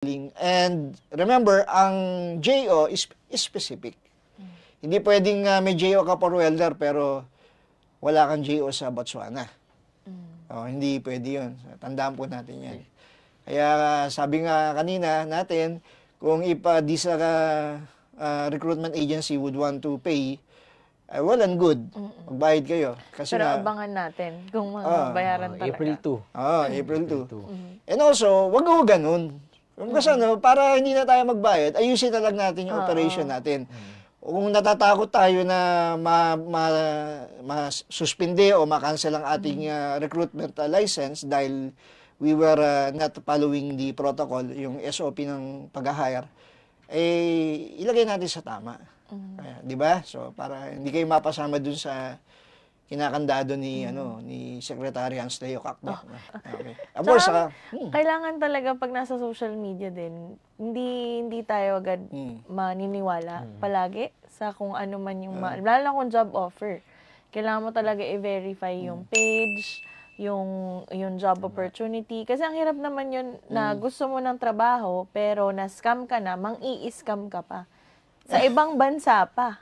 And remember, ang JO is specific. Hindi pwedeng may JO ka for welder pero wala kang JO sa Botswana. Hindi pwede yun. Tandaan po natin yan. Kaya sabi nga kanina natin, kung if this recruitment agency would want to pay, well and good. Magbayad kayo. Kasi pero abangan natin kung bayaran talaga. April 2. April 2. And also, wag ko ganun. Kung kasi para hindi na tayo magbayad, ayusin na lang natin yung operation natin. Kung natatakot tayo na ma-suspende o ma-cancel ang ating recruitment license dahil we were not following the protocol, yung SOP ng pag-hire, ilagay natin sa tama. Di ba? So, para hindi kayo mapasama dun sa kinakandado ni Secretary Hans Leo Cacdo. Okay. Of course, kailangan talaga pag nasa social media din, hindi tayo agad maniniwala palagi sa kung ano man yung lalo na kung job offer. Kailangan mo talaga i-verify yung page, yung job opportunity. Kasi ang hirap naman yun na gusto mo ng trabaho pero na-scam ka na, mang-i-scam ka pa. Sa ibang bansa pa.